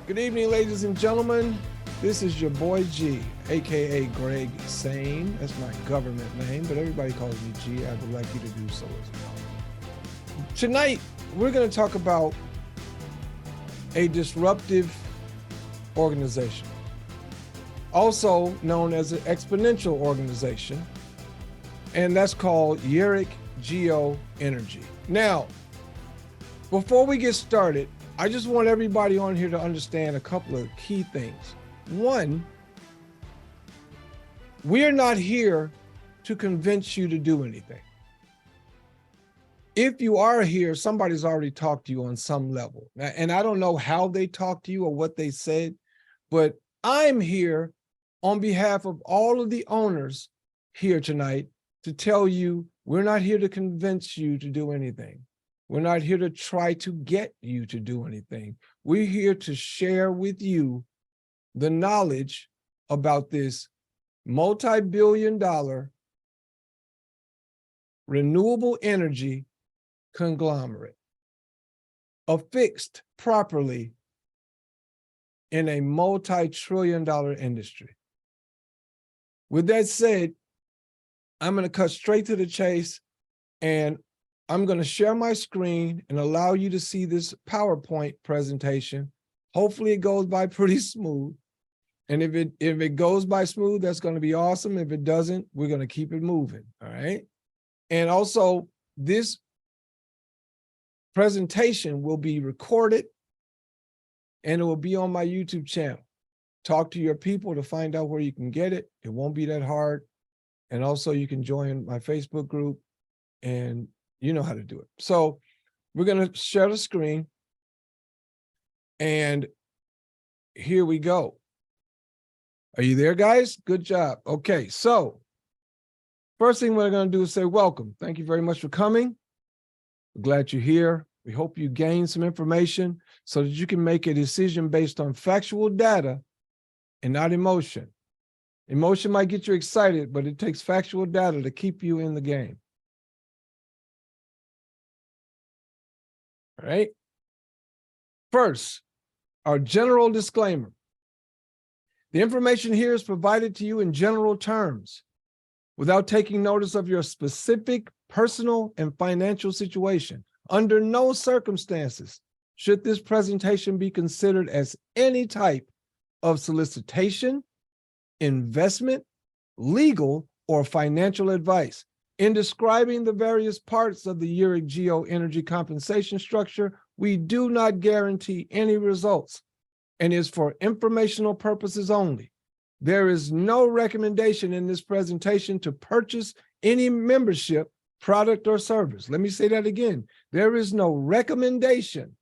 Good evening, ladies and gentlemen. This is your boy G, aka Greg Sane. That's my government name, but everybody calls me G. I would like you to do so as well. Tonight, we're going to talk about a disruptive organization, also known as an exponential organization, and that's called Yereq Geo Energy. Now, before we get started, I just want everybody on here to understand a couple of key things. One, we're not here to convince you to do anything. If you are here, somebody's already talked to you on some level. And I don't know how they talked to you or what they said, but I'm here on behalf of all of the owners here tonight to tell you we're not here to convince you to do anything. We're not here to try to get you to do anything. We're here to share with you the knowledge about this multi-billion-dollar renewable energy conglomerate, affixed properly in a multi-trillion-dollar industry. With that said, I'm going to cut straight to the chase, and I'm going to share my screen and allow you to see this PowerPoint presentation. Hopefully it goes by pretty smooth. And if it goes by smooth, that's going to be awesome. If it doesn't, we're going to keep it moving. All right. And also, this presentation will be recorded and it will be on my YouTube channel. Talk to your people to find out where you can get it. It won't be that hard. And also you can join my Facebook group, and you know how to do it. So we're going to share the screen, and here we go. Are you there, guys? Good job. Okay, so first thing we're going to do is say welcome. Thank you very much for coming. We're glad you're here. We hope you gain some information so that you can make a decision based on factual data and not emotion. Emotion might get you excited, but it takes factual data to keep you in the game. All right. First, our general disclaimer. The information here is provided to you in general terms without taking notice of your specific personal and financial situation. Under no circumstances should this presentation be considered as any type of solicitation, investment, legal, or financial advice. In describing the various parts of the Yereq Geo energy compensation structure, we do not guarantee any results and is for informational purposes only. There is no recommendation in this presentation to purchase any membership, product, or service. Let me say that again. There is no recommendation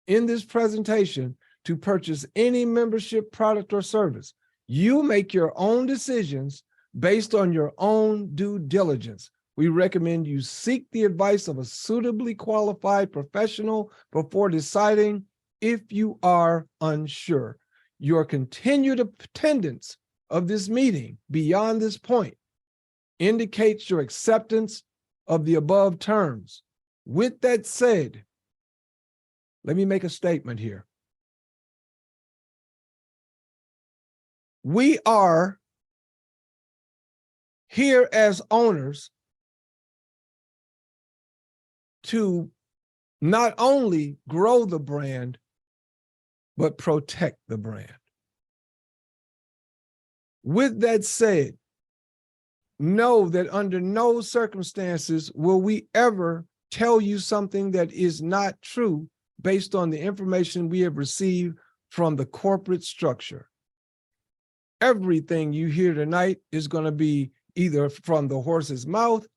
in this presentation to purchase any membership, product, or service. You make your own decisions based on your own due diligence. We recommend you seek the advice of a suitably qualified professional before deciding if you are unsure. Your continued attendance of this meeting beyond this point indicates your acceptance of the above terms. With that said, let me make a statement here. We are here as owners to not only grow the brand, but protect the brand. With that said, know that under no circumstances will we ever tell you something that is not true based on the information we have received from the corporate structure. Everything you hear tonight is going to be either from the horse's mouth,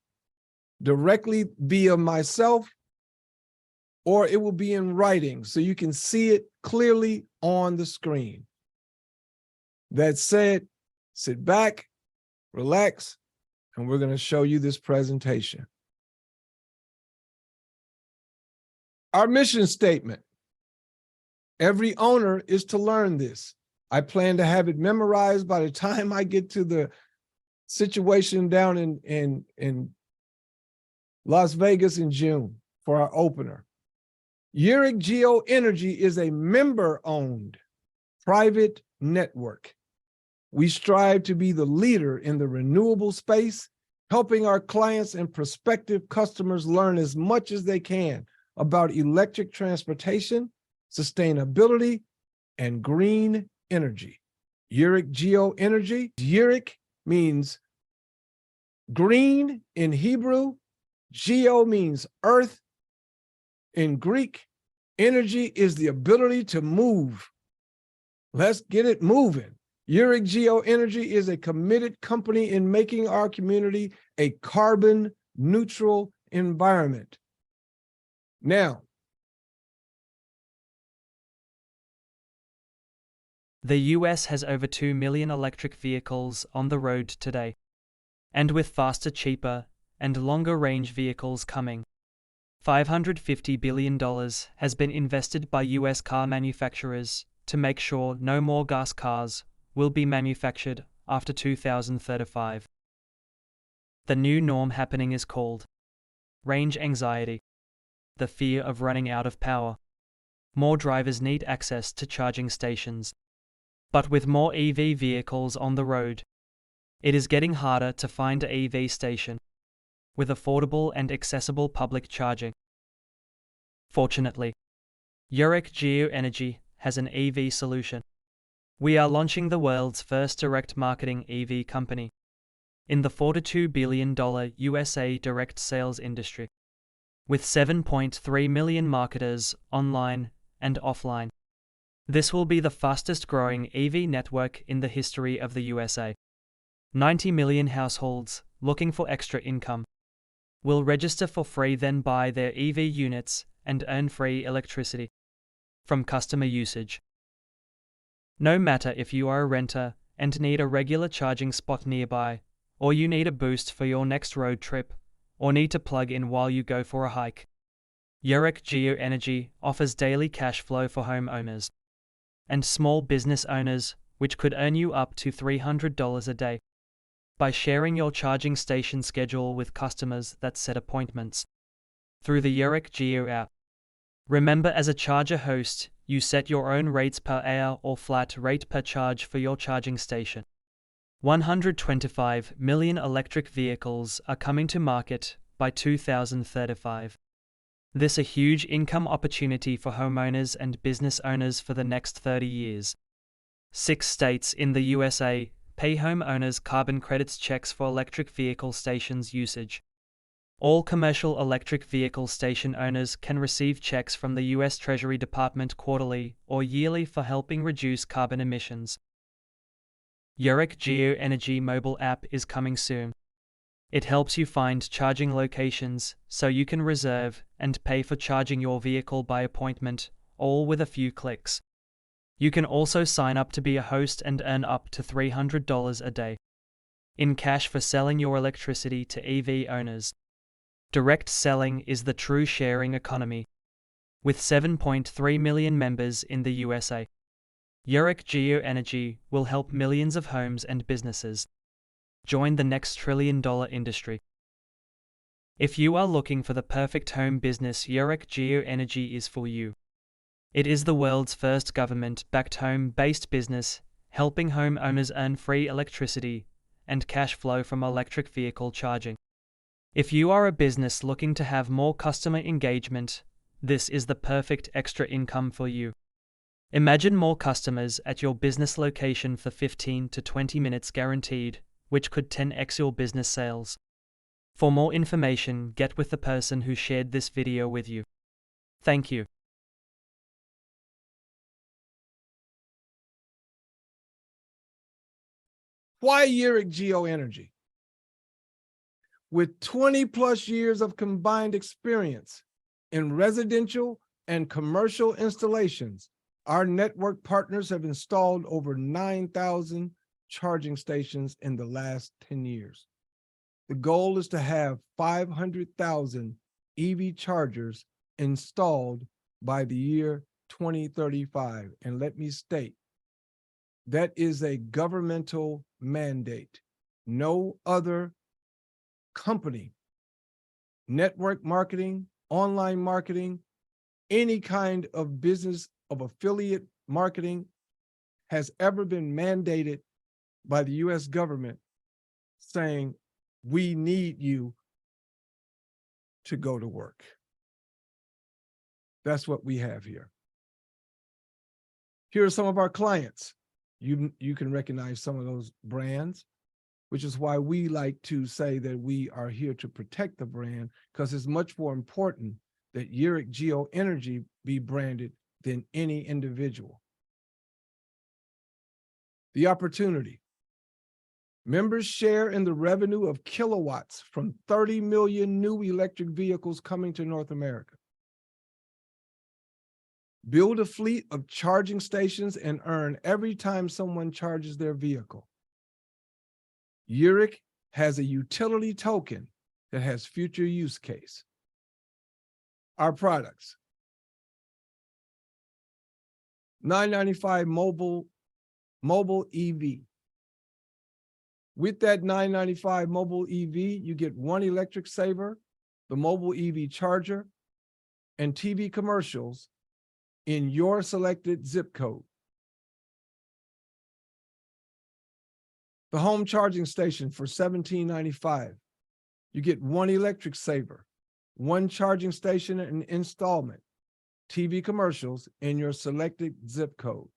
directly via myself, or it will be in writing so you can see it clearly on the screen. That said, sit back, relax, and we're going to show you this presentation. Our mission statement. Every owner is to learn this. I plan to have it memorized by the time I get to the situation down in Las Vegas in June for our opener. Yereq Geo Energy is a member-owned private network. We strive to be the leader in the renewable space, helping our clients and prospective customers learn as much as they can about electric transportation, sustainability, and green energy. Yereq Geo energy. Yereq means green in Hebrew. Geo means earth. In Greek, energy is the ability to move. Let's get it moving. Yereq Geo Energy is a committed company in making our community a carbon neutral environment. Now, the US has over 2 million electric vehicles on the road today. And with faster, cheaper, and longer-range vehicles coming, $550 billion has been invested by US car manufacturers to make sure no more gas cars will be manufactured after 2035. The new norm happening is called range anxiety, the fear of running out of power. More drivers need access to charging stations. But with more EV vehicles on the road, it is getting harder to find an EV station with affordable and accessible public charging. Fortunately, Yereq Geo Energy has an EV solution. We are launching the world's first direct marketing EV company in the $42 billion USA direct sales industry, with 7.3 million marketers online and offline. This will be the fastest growing EV network in the history of the USA. 90 million households looking for extra income will register for free, then buy their EV units and earn free electricity from customer usage. No matter if you are a renter and need a regular charging spot nearby, or you need a boost for your next road trip, or need to plug in while you go for a hike, Yereq Geo Energy offers daily cash flow for homeowners and small business owners, which could earn you up to $300 a day by sharing your charging station schedule with customers that set appointments through the Yereq Geo app. Remember, as a charger host, you set your own rates per hour or flat rate per charge for your charging station. 125 million electric vehicles are coming to market by 2035. This is a huge income opportunity for homeowners and business owners for the next 30 years. 6 states in the USA pay homeowners carbon credits checks for electric vehicle stations usage. All commercial electric vehicle station owners can receive checks from the U.S. Treasury Department quarterly or yearly for helping reduce carbon emissions. Yereq Geo Energy mobile app is coming soon. It helps you find charging locations so you can reserve and pay for charging your vehicle by appointment, all with a few clicks. You can also sign up to be a host and earn up to $300 a day in cash for selling your electricity to EV owners. Direct selling is the true sharing economy. With 7.3 million members in the USA, Yereq Geo Energy will help millions of homes and businesses join the next trillion-dollar industry. If you are looking for the perfect home business, Yereq Geo Energy is for you. It is the world's first government-backed home-based business, helping homeowners earn free electricity and cash flow from electric vehicle charging. If you are a business looking to have more customer engagement, this is the perfect extra income for you. Imagine more customers at your business location for 15 to 20 minutes guaranteed, which could 10x your business sales. For more information, get with the person who shared this video with you. Thank you. Why Yereq Geo Energy? With 20 plus years of combined experience in residential and commercial installations, our network partners have installed over 9,000 charging stations in the last 10 years. The goal is to have 500,000 EV chargers installed by the year 2035. And let me state, that is a governmental mandate. No other company, network marketing, online marketing, any kind of business of affiliate marketing has ever been mandated by the US government saying, we need you to go to work. That's what we have here. Here are some of our clients. You can recognize some of those brands, which is why we like to say that we are here to protect the brand, because it's much more important that Yereq Geo Energy be branded than any individual. The opportunity. Members share in the revenue of kilowatts from 30 million new electric vehicles coming to North America. Build a fleet of charging stations and earn every time someone charges their vehicle. Yereq has a utility token that has future use case. Our products. $9.95 mobile EV. With that $9.95 mobile EV, you get one electric saver, the mobile EV charger, and TV commercials in your selected zip code. The home charging station for $17.95. You get one electric saver, one charging station and installment, TV commercials in your selected zip code.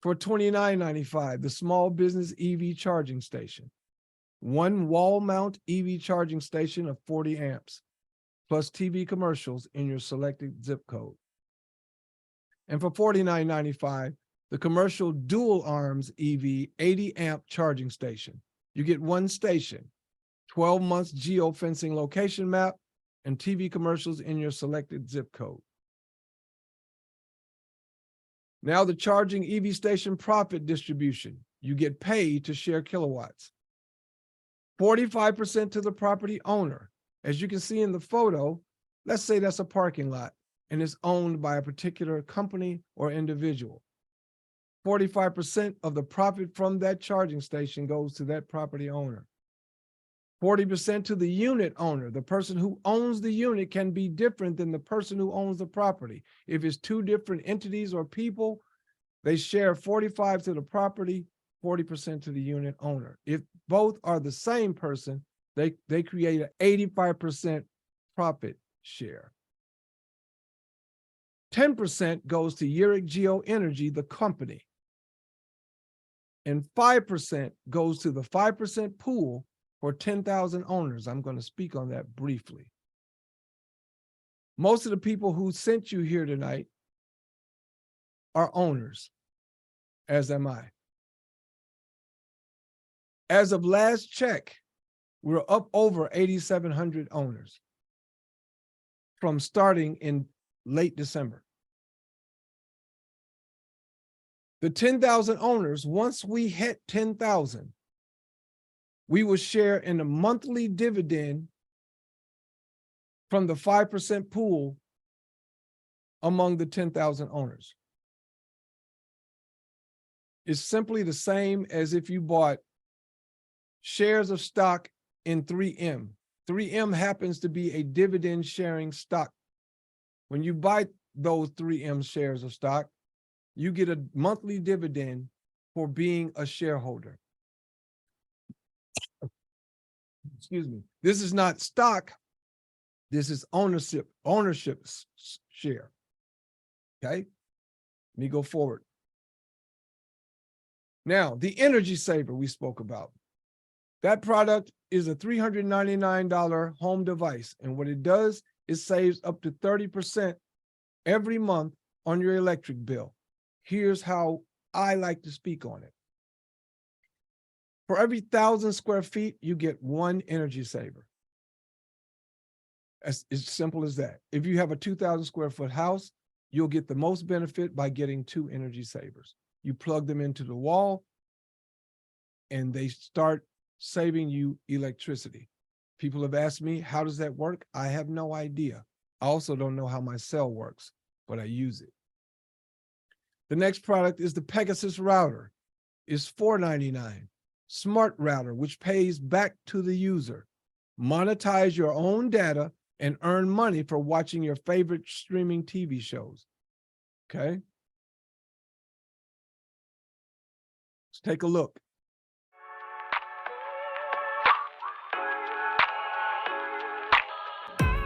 For $29.95, the small business EV charging station, one wall mount EV charging station of 40 amps, plus TV commercials in your selected zip code. And for $49.95, the commercial dual arms EV 80 amp charging station. You get one station, 12 months geofencing location map, and TV commercials in your selected zip code. Now the charging EV station profit distribution. You get paid to share kilowatts. 45% to the property owner. As you can see in the photo, let's say that's a parking lot and it's owned by a particular company or individual. 45% of the profit from that charging station goes to that property owner. 40% to the unit owner. The person who owns the unit can be different than the person who owns the property. If it's two different entities or people, they share 45% to the property, 40% to the unit owner. If both are the same person, they create an 85% profit share. 10% goes to Yereq Geo Energy, the company. And 5% goes to the 5% pool for 10,000 owners. I'm going to speak on that briefly. Most of the people who sent you here tonight are owners, as am I. As of last check, we're up over 8,700 owners from starting in late December. The 10,000 owners, once we hit 10,000, we will share in a monthly dividend from the 5% pool among the 10,000 owners. It's simply the same as if you bought shares of stock in 3M. 3M happens to be a dividend sharing stock. When you buy those 3M shares of stock, you get a monthly dividend for being a shareholder. Excuse me. This is not stock. This is ownership share. Okay, let me go forward. Now, the energy saver we spoke about. That product is a $399 home device. And what it does is saves up to 30% every month on your electric bill. Here's how I like to speak on it. For every 1,000 square feet, you get one energy saver. It's simple as that. If you have a 2,000 square foot house, you'll get the most benefit by getting two energy savers. You plug them into the wall and they start saving you electricity. People have asked me, how does that work? I have no idea. I also don't know how my cell works, but I use it. The next product is the Pegasus router. It's $499. Smart router, which pays back to the user. Monetize your own data and earn money for watching your favorite streaming TV shows. Okay? Let's take a look.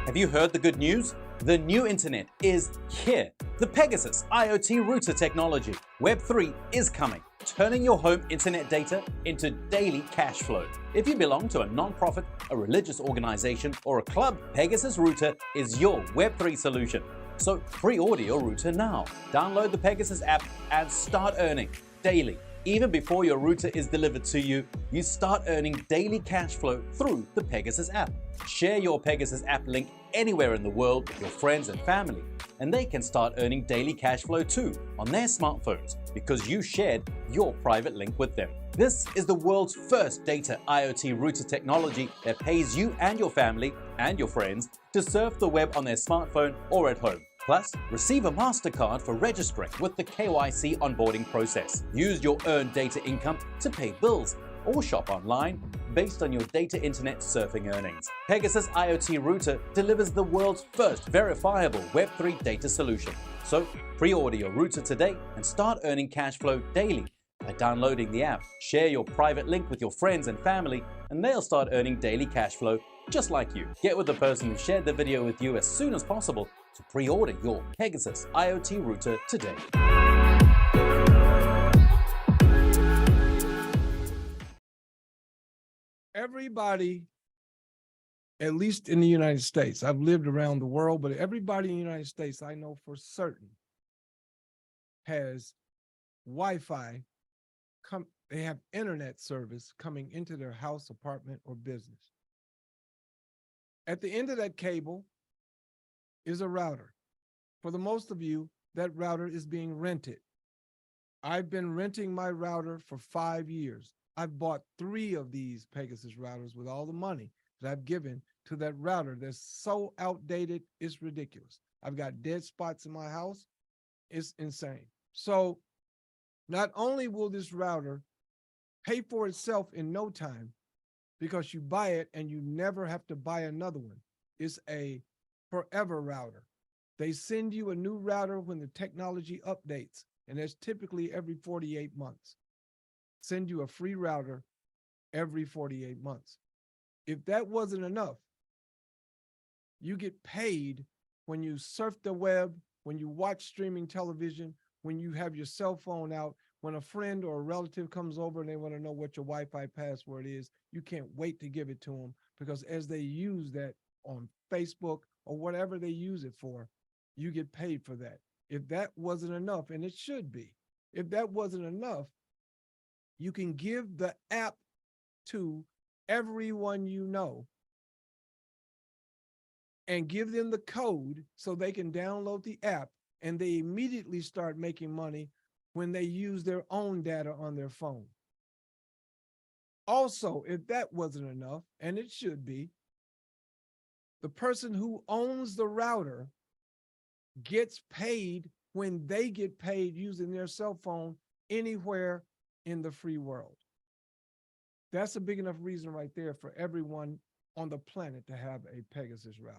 Have you heard the good news? The new internet is here. The Pegasus IoT router technology, Web3, is coming, turning your home internet data into daily cash flow. If you belong to a non-profit, a religious organization, or a club, Pegasus router is your Web3 solution. So pre-order your router now. Download the Pegasus app and start earning daily. Even before your router is delivered to you, you start earning daily cash flow through the Pegasus app. Share your Pegasus app link anywhere in the world with your friends and family, and they can start earning daily cash flow too on their smartphones because you shared your private link with them. This is the world's first data IoT router technology that pays you and your family and your friends to surf the web on their smartphone or at home. Plus, receive a MasterCard for registering with the KYC onboarding process. Use your earned data income to pay bills or shop online based on your data internet surfing earnings. Pegasus IoT Router delivers the world's first verifiable Web3 data solution. So, pre-order your router today and start earning cash flow daily by downloading the app. Share your private link with your friends and family, and they'll start earning daily cash flow just like you. Get with the person who shared the video with you as soon as possible to pre-order your Pegasus IoT router today. Everybody, at least in the United States, I've lived around the world, but everybody in the United States I know for certain has Wi-Fi, they have internet service coming into their house, apartment, or business. At the end of that cable is a router. For the most of you, that router is being rented. I've been renting my router for 5 years. I've bought 3 of these Pegasus routers with all the money that I've given to that router that's so outdated, it's ridiculous. I've got dead spots in my house. It's insane. So not only will this router pay for itself in no time because you buy it and you never have to buy another one. It's a forever router. They send you a new router when the technology updates, and that's typically every 48 months. Send you a free router every 48 months. If that wasn't enough, you get paid when you surf the web, when you watch streaming television, when you have your cell phone out, when a friend or a relative comes over and they want to know what your Wi-Fi password is, you can't wait to give it to them because as they use that on Facebook or whatever they use it for, you get paid for that. If that wasn't enough, and it should be, if that wasn't enough, you can give the app to everyone you know and give them the code so they can download the app, and they immediately start making money when they use their own data on their phone. Also, if that wasn't enough, and it should be, the person who owns the router gets paid when they get paid using their cell phone anywhere in the free world. That's a big enough reason right there for everyone on the planet to have a Pegasus router.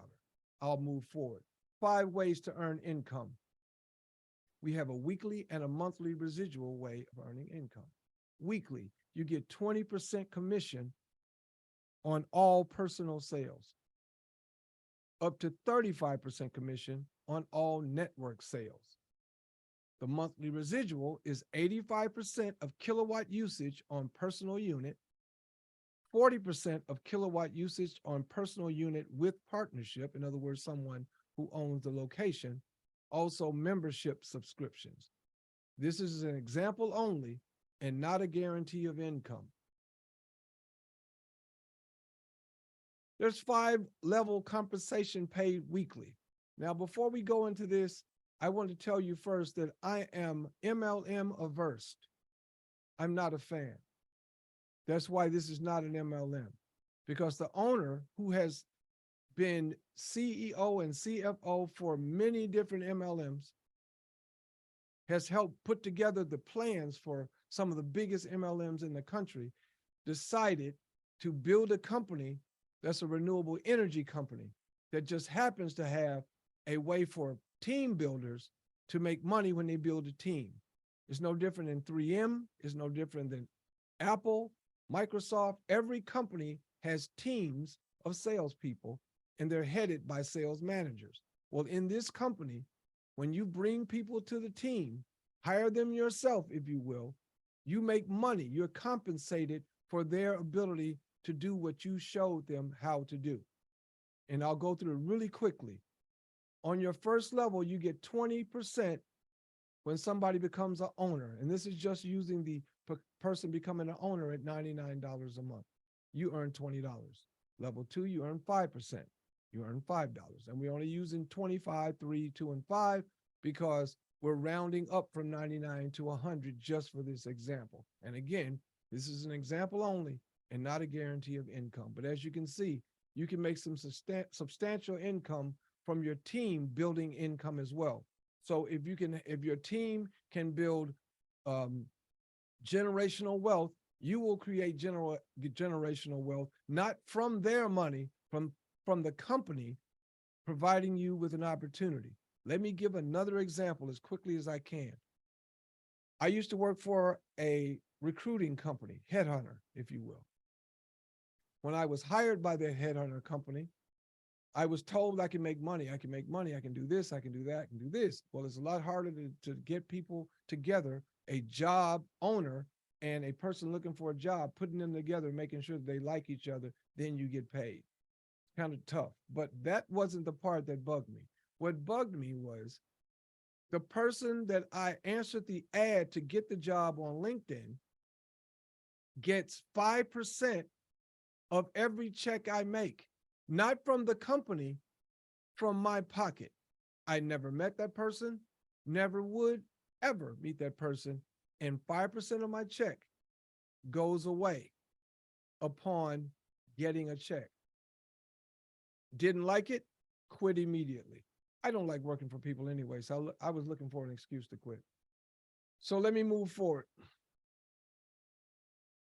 I'll move forward. 5 ways to earn income. We have a weekly and a monthly residual way of earning income. Weekly, you get 20% commission on all personal sales, up to 35% commission on all network sales. The monthly residual is 85% of kilowatt usage on personal unit, 40% of kilowatt usage on personal unit with partnership, in other words, someone who owns the location, also membership subscriptions. This is an example only and not a guarantee of income. There's 5-level compensation paid weekly. Now, before we go into this, I want to tell you first that I am MLM averse. I'm not a fan. That's why this is not an MLM, because the owner, who has been CEO and CFO for many different MLMs, has helped put together the plans for some of the biggest MLMs in the country, decided to build a company that's a renewable energy company that just happens to have a way for team builders to make money when they build a team. It's no different than 3M, it's no different than Apple, Microsoft, every company has teams of salespeople, and they're headed by sales managers. Well, in this company, when you bring people to the team, hire them yourself, if you will, you make money. You're compensated for their ability to do what you showed them how to do. And I'll go through it really quickly. On your first level, you get 20% when somebody becomes an owner. And this is just using the person becoming an owner at $99 a month. You earn $20. Level 2, you earn 5%. You earn $5. And we're only using 25, 3, 2, and 5 because we're rounding up from 99 to 100 just for this example. And again, this is an example only and not a guarantee of income. But as you can see, you can make some substantial income from your team building income as well. So if your team can build generational wealth, you will create generational wealth, not from their money, from the company providing you with an opportunity. Let me give another example as quickly as I can. I used to work for a recruiting company, headhunter, if you will. When I was hired by the headhunter company, I was told I can make money, I can make money, I can do this, I can do that, I can do this. Well, it's a lot harder to get people together, a job owner and a person looking for a job, putting them together, making sure that they like each other, then you get paid. Kind of tough, but that wasn't the part that bugged me. What bugged me was the person that I answered the ad to get the job on LinkedIn gets 5% of every check I make, not from the company, from my pocket. I never met that person, never would ever meet that person, and 5% of my check goes away upon getting a check. Didn't like it, quit immediately. I don't like working for people anyway, so I was looking for an excuse to quit. So let me move forward.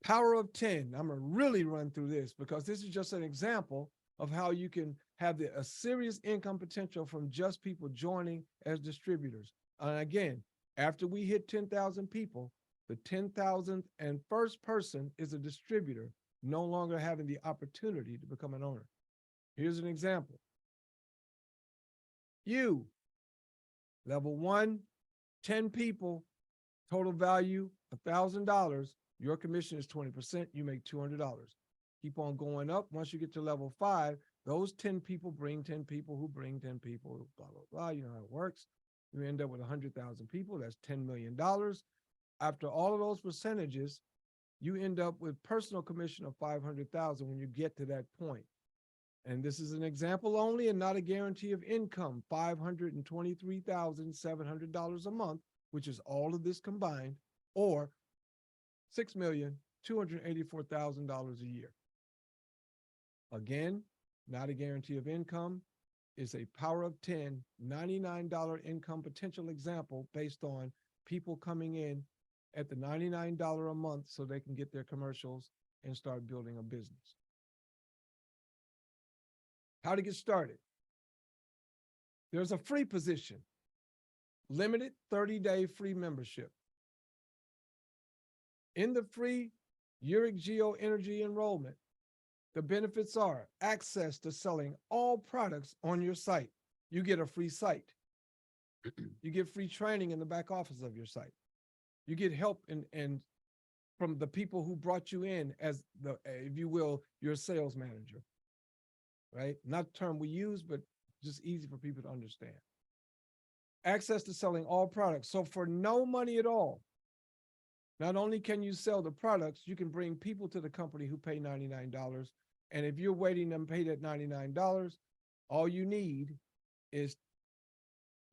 Power of 10. I'm gonna really run through this because this is just an example of how you can have a serious income potential from just people joining as distributors. And again, after we hit 10,000 people, the 10,000th and first person is a distributor, no longer having the opportunity to become an owner. Here's an example. You, level 1, 10 people, total value $1,000. Your commission is 20%, you make $200. Keep on going up. Once you get to level 5, those 10 people bring 10 people who bring 10 people, blah, blah, blah. You know how it works. You end up with 100,000 people, that's $10 million. After all of those percentages, you end up with personal commission of 500,000 when you get to that point. And this is an example only and not a guarantee of income, $523,700 a month, which is all of this combined, or $6,284,000 a year. Again, not a guarantee of income. It's a power of 10, $99 income potential example based on people coming in at the $99 a month so they can get their commercials and start building a business. How to get started. There's a free position, limited 30-day free membership. In the free Yereq Geo energy enrollment, the benefits are access to selling all products on your site. You get a free site. You get free training in the back office of your site. You get help and from the people who brought you in as the, if you will, your sales manager. Right? Not a term we use, but just easy for people to understand. Access to selling all products. So for no money at all, not only can you sell the products, you can bring people to the company who pay $99. And if you're waiting them to pay that $99, all you need is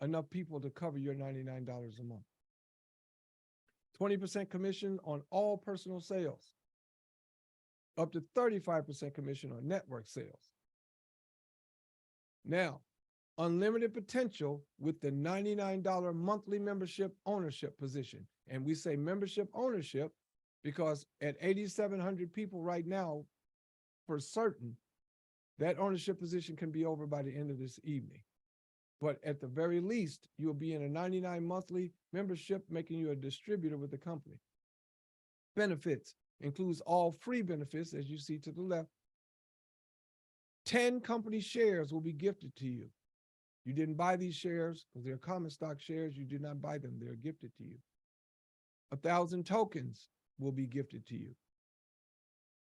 enough people to cover your $99 a month. 20% commission on all personal sales. Up to 35% commission on network sales. Now, unlimited potential with the $99 monthly membership ownership position. And we say membership ownership because at 8,700 people right now, for certain, that ownership position can be over by the end of this evening. But at the very least, you'll be in a 99 monthly membership, making you a distributor with the company. Benefits, includes all free benefits, as you see to the left. 10 company shares will be gifted to you. You didn't buy these shares because they're common stock shares. You did not buy them. They're gifted to you. 1,000 tokens will be gifted to you.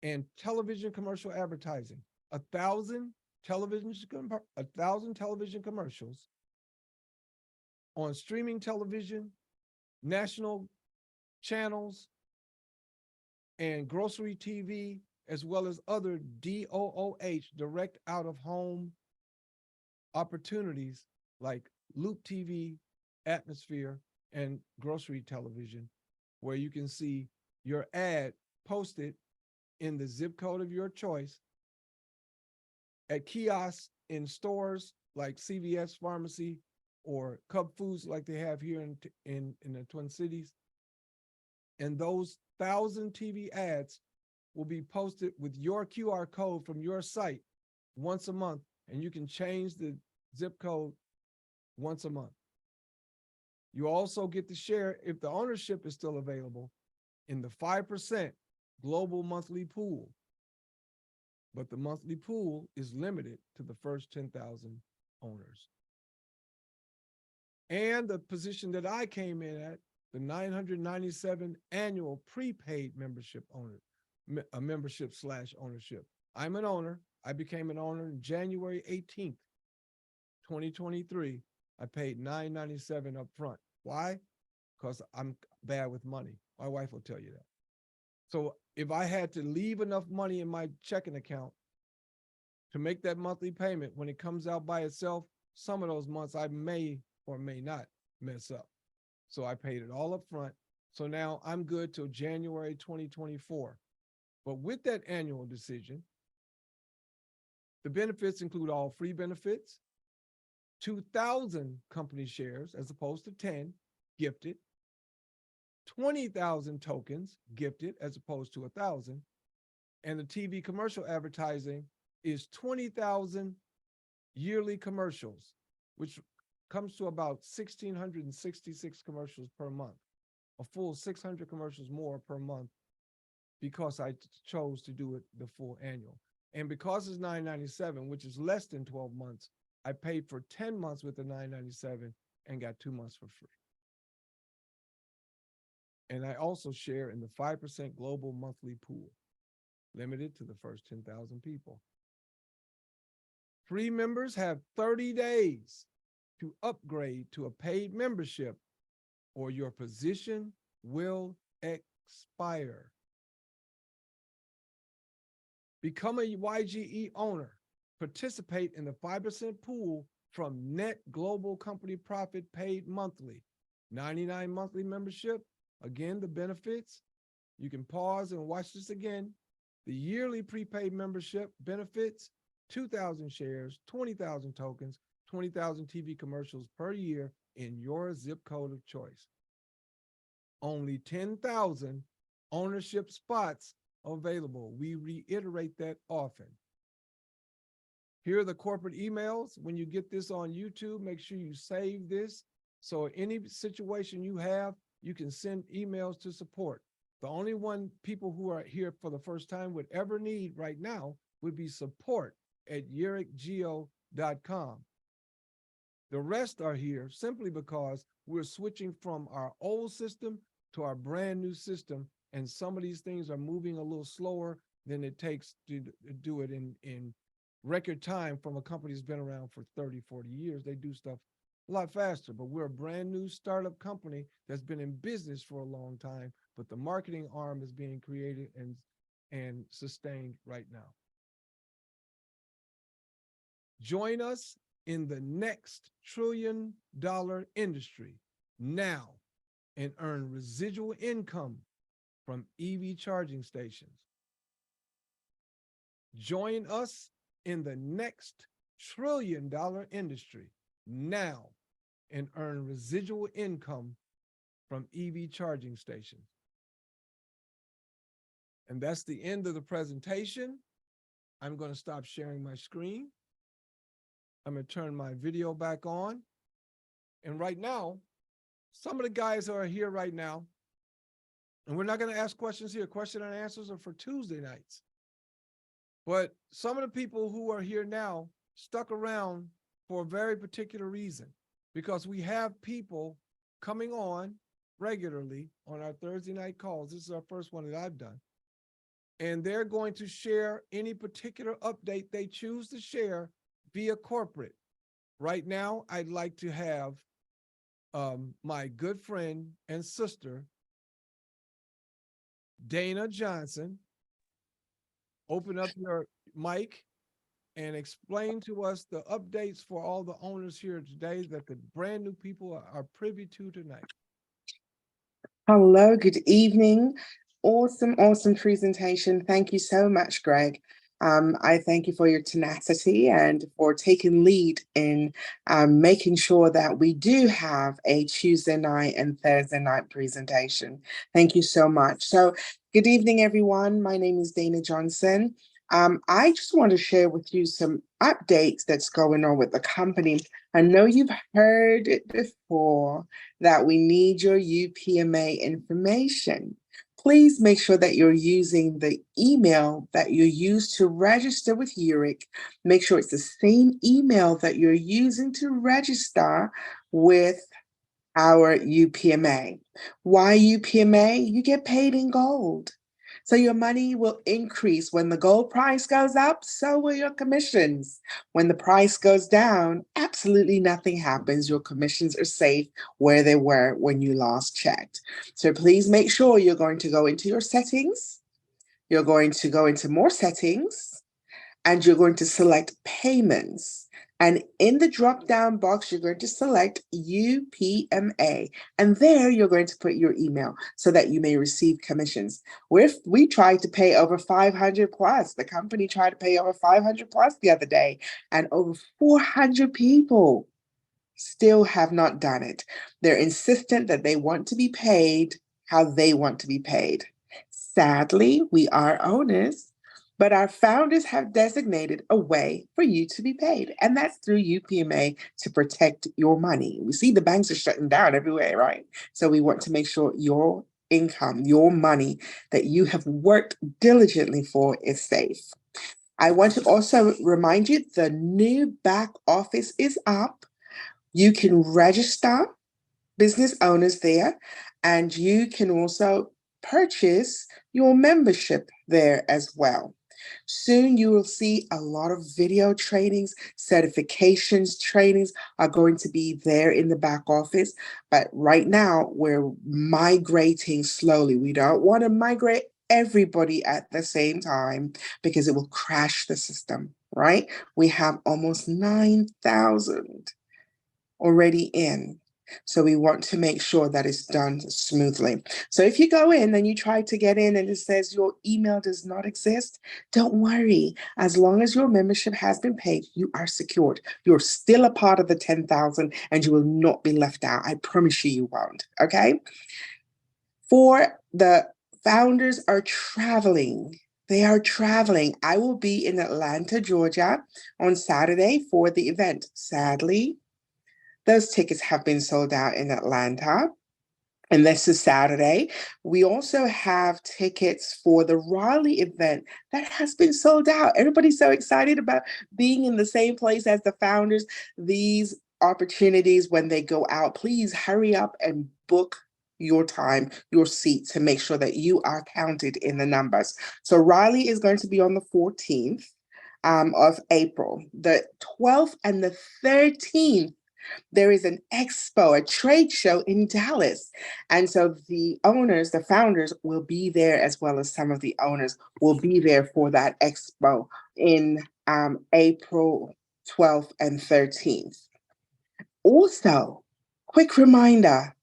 And television commercial advertising, 1,000 television commercials on streaming television, national channels, and grocery TV, as well as other DOOH, direct out of home opportunities like Loop TV, Atmosphere, and grocery television, where you can see your ad posted in the zip code of your choice at kiosks in stores like CVS Pharmacy or Cub Foods like they have here in the Twin Cities. And those 1,000 TV ads will be posted with your QR code from your site once a month, and you can change the zip code once a month. You also get to share, if the ownership is still available, in the 5% global monthly pool. But the monthly pool is limited to the first 10,000 owners. And the position that I came in at, the 997 annual prepaid membership membership/ownership. I'm an owner. I became an owner on January 18th, 2023. I paid $997 up front. Why? Because I'm bad with money. My wife will tell you that. So if I had to leave enough money in my checking account to make that monthly payment, when it comes out by itself, some of those months I may or may not mess up. So I paid it all up front. So now I'm good till January 2024. But with that annual decision, the benefits include all free benefits, 2,000 company shares as opposed to 10 gifted, 20,000 tokens gifted as opposed to 1,000, and the TV commercial advertising is 20,000 yearly commercials, which comes to about 1,666 commercials per month, a full 600 commercials more per month, because I chose to do it the full annual. And because it's $997, which is less than 12 months, I paid for 10 months with the $997 and got 2 months for free. And I also share in the 5% global monthly pool, limited to the first 10,000 people. Free members have 30 days to upgrade to a paid membership, or your position will expire. Become a YGE owner. Participate in the 5% pool from net global company profit paid monthly. 99 monthly membership. Again, the benefits. You can pause and watch this again. The yearly prepaid membership benefits, 2,000 shares, 20,000 tokens, 20,000 TV commercials per year in your zip code of choice. Only 10,000 ownership spots available. We reiterate that often. Here are the corporate emails. When you get this on YouTube, make sure you save this. So any situation you have, you can send emails to support. The only one people who are here for the first time would ever need right now would be support@YEREQGEO.com. The rest are here simply because we're switching from our old system to our brand new system, and some of these things are moving a little slower than it takes to do it in record time from a company that's been around for 30, 40 years. They do stuff a lot faster, but we're a brand new startup company that's been in business for a long time, but the marketing arm is being created and sustained right now. Join us in the next trillion-dollar industry now and earn residual income from EV charging stations. Join us in the next trillion-dollar industry now and earn residual income from EV charging stations. And that's the end of the presentation. I'm going to stop sharing my screen. I'm going to turn my video back on. And right now, some of the guys who are here right now, And we're not going to ask questions here. Question and answers are for Tuesday nights. But some of the people who are here now stuck around for a very particular reason, because we have people coming on regularly on our Thursday night calls. This is our first one that I've done. And they're going to share any particular update they choose to share via corporate. Right now, I'd like to have my good friend and sister, Dana Johnson, open up your mic and explain to us the updates for all the owners here today that the brand new people are privy to tonight. Hello, good evening. Awesome, awesome presentation. Thank you so much, Greg. I thank you for your tenacity and for taking lead in making sure that we do have a Tuesday night and Thursday night presentation. Thank you so much. So good evening, everyone. My name is Dana Johnson. I just want to share with you some updates that's going on with the company. I know you've heard it before that we need your UPMA information. Please make sure that you're using the email that you use to register with Yereq. Make sure it's the same email that you're using to register with our UPMA. Why UPMA? You get paid in gold. So your money will increase. When the gold price goes up, so will your commissions. When the price goes down, absolutely nothing happens. Your commissions are safe where they were when you last checked. So please make sure you're going to go into your settings. You're going to go into more settings, and you're going to select payments. And in the drop-down box, you're going to select UPMA. And there you're going to put your email so that you may receive commissions. We tried to pay over 500 plus. The company tried to pay over 500 plus the other day, and over 400 people still have not done it. They're insistent that they want to be paid how they want to be paid. Sadly, we are owners, but our founders have designated a way for you to be paid, and that's through UPMA to protect your money. We see the banks are shutting down everywhere, right? So we want to make sure your income, your money that you have worked diligently for is safe. I want to also remind you the new back office is up. You can register business owners there, and you can also purchase your membership there as well. Soon you will see a lot of video trainings, certifications, trainings are going to be there in the back office. But right now we're migrating slowly. We don't want to migrate everybody at the same time because it will crash the system, right? We have almost 9,000 already in. So we want to make sure that it's done smoothly. So if you go in and you try to get in and it says your email does not exist, don't worry. As long as your membership has been paid, you are secured. You're still a part of the 10,000 and you will not be left out. I promise you won't, okay? For the founders are traveling. They are traveling. I will be in Atlanta, Georgia on Saturday for the event. Sadly, those tickets have been sold out in Atlanta, and this is Saturday. We also have tickets for the Raleigh event that has been sold out. Everybody's so excited about being in the same place as the founders. These opportunities, when they go out, please hurry up and book your time, your seat, to make sure that you are counted in the numbers. So Raleigh is going to be on the 14th of April. The 12th and the 13th, there is an expo, a trade show in Dallas. And so the owners, the founders will be there, as well as some of the owners will be there for that expo in April 12th and 13th. Also, quick reminder,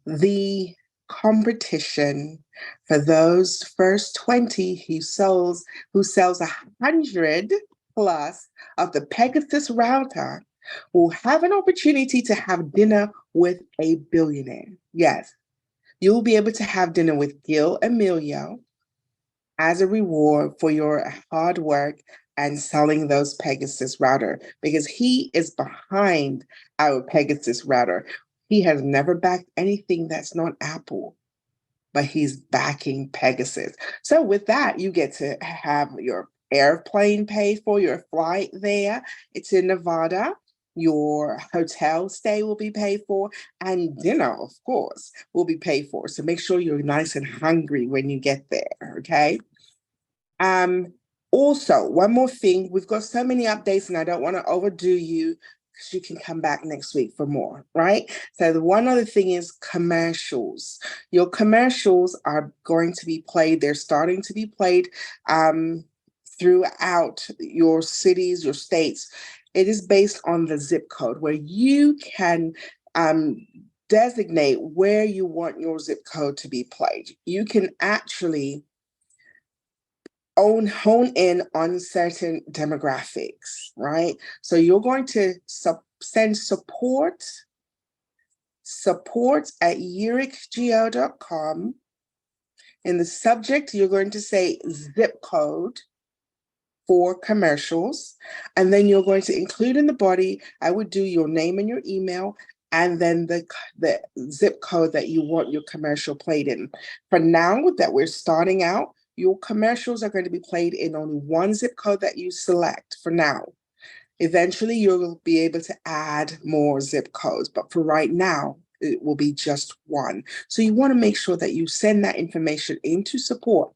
the competition for those first 20 who sells 100 plus of the Pegasus router will have an opportunity to have dinner with a billionaire. Yes, you'll be able to have dinner with Gil Emilio as a reward for your hard work and selling those Pegasus router, because he is behind our Pegasus router. He has never backed anything that's not Apple. but he's backing Pegasus. So with that, you get to have your airplane paid for, your flight there. It's in Nevada. Your hotel stay will be paid for, and dinner, of course, will be paid for. So make sure you're nice and hungry when you get there, okay? Also, one more thing, we've got so many updates and I don't want to overdo you because you can come back next week for more, right? So the one other thing is commercials. Your commercials are going to be played. They're starting to be played throughout your cities, your states. It is based on the zip code where you can designate where you want your zip code to be played. You can actually hone in on certain demographics, right? So you're going to send support at YEREQGEO.com. In the subject, you're going to say zip code for commercials, and then you're going to include in the body, I would do your name and your email, and then the zip code that you want your commercial played in. For now that we're starting out, your commercials are going to be played in only one zip code that you select for now. Eventually, you'll be able to add more zip codes, but for right now, it will be just one. So you want to make sure that you send that information into support.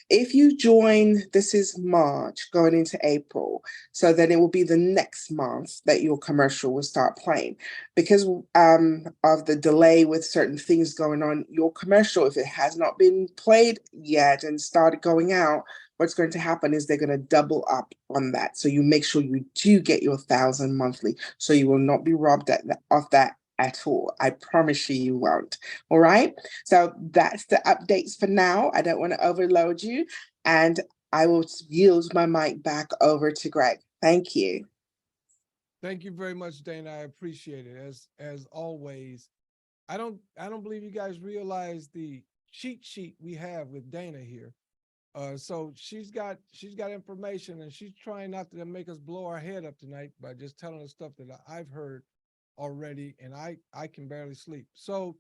If you join, this is March going into April, so then it will be the next month that your commercial will start playing. Because of the delay with certain things going on, your commercial, if it has not been played yet and started going out, what's going to happen is they're going to double up on that. So you make sure you do get your 1,000 monthly, so you will not be robbed of that at all. I promise you won't. All right. So that's the updates for now. I don't want to overload you, and I will yield my mic back over to Greg. Thank you. Thank you very much, Dana. I appreciate it. As always, I don't believe you guys realize the cheat sheet we have with Dana here. So she's got information, and she's trying not to make us blow our head up tonight by just telling us stuff that I've heard already, and I can barely sleep. So,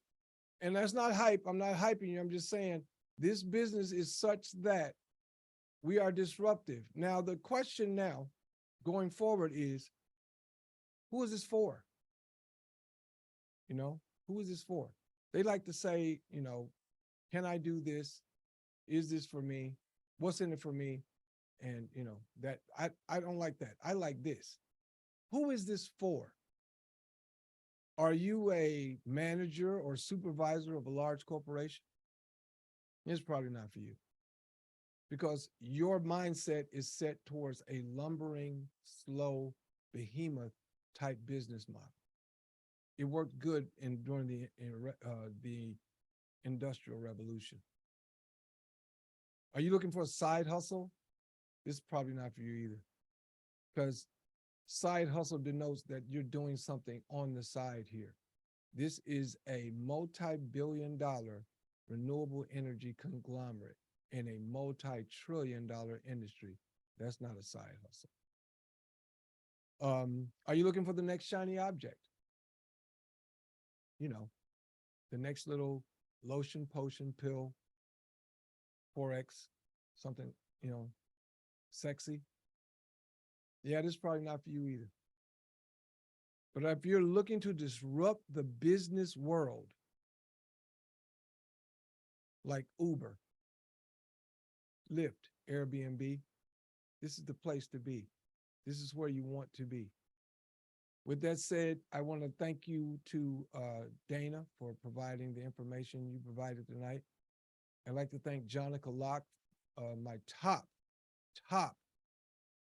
and that's not hype. I'm not hyping you. I'm just saying this business is such that we are disruptive. Now, the question now going forward is, who is this for? You know, who is this for? They like to say, you know, can I do this? Is this for me? What's in it for me? And, you know, that I don't like that. I like this. Who is this for? Are you a manager or supervisor of a large corporation? It's probably not for you, because your mindset is set towards a lumbering, slow, behemoth type business model. It worked good during the Industrial Revolution. Are you looking for a side hustle? This is probably not for you either, because side hustle denotes that you're doing something on the side here. This is a multi-billion-dollar renewable energy conglomerate in a multi-trillion-dollar industry. That's not a side hustle. Are you looking for the next shiny object? You know, the next little lotion, potion, pill, Forex, something, you know, sexy. Yeah, this is probably not for you either. But if you're looking to disrupt the business world, like Uber, Lyft, Airbnb, this is the place to be. This is where you want to be. With that said, I want to thank you to Dana for providing the information you provided tonight. I'd like to thank Jonica Locke, my top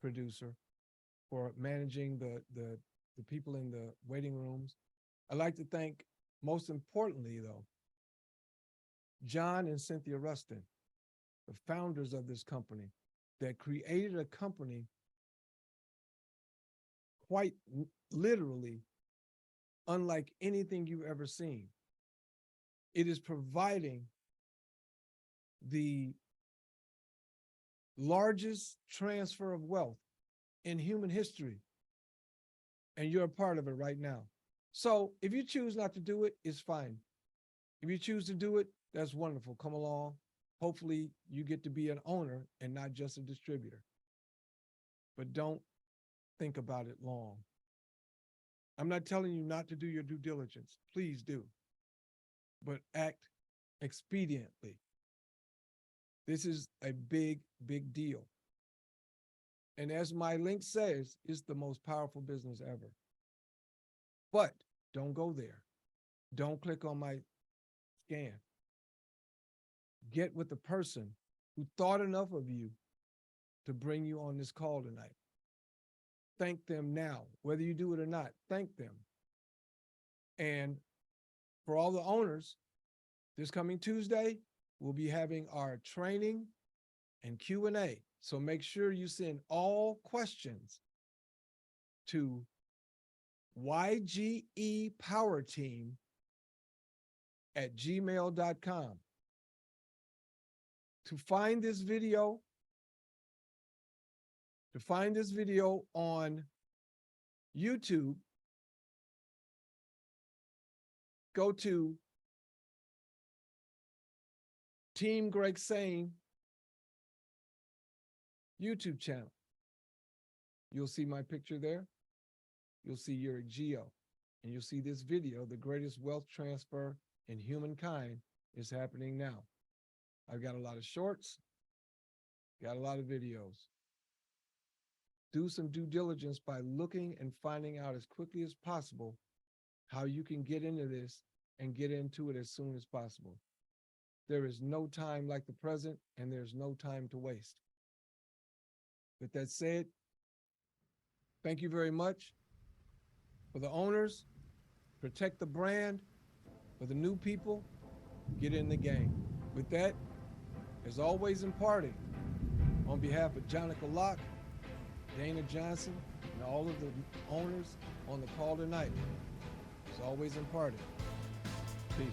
producer, for managing the people in the waiting rooms. I'd like to thank, most importantly though, John and Cynthia Rustin, the founders of this company, that created a company quite literally unlike anything you've ever seen. It is providing the largest transfer of wealth in human history, and you're a part of it right now. So if you choose not to do it, it's fine. If you choose to do it, that's wonderful. Come along. Hopefully you get to be an owner and not just a distributor. But don't think about it long. I'm not telling you not to do your due diligence. Please do. But act expediently. This is a big, big deal. And as my link says, it's the most powerful business ever. But don't go there. Don't click on my scan. Get with the person who thought enough of you to bring you on this call tonight. Thank them now. Whether you do it or not, thank them. And for all the owners, this coming Tuesday, we'll be having our training and Q&A. So make sure you send all questions to ygepowerteam@gmail.com. To find this video on YouTube, go to Team Greg Sane YouTube channel. You'll see my picture there. You'll see Yereq Geo, and you'll see this video, the greatest wealth transfer in humankind is happening now. I've got a lot of shorts, got a lot of videos. Do some due diligence by looking and finding out as quickly as possible how you can get into this and get into it as soon as possible. There is no time like the present, and there's no time to waste. With that said, thank you very much. For the owners, protect the brand. For the new people, get in the game. With that, as always in parting, on behalf of Jonica Locke, Dana Johnson, and all of the owners on the call tonight, as always in parting, peace.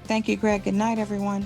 Thank you, Greg. Good night, everyone.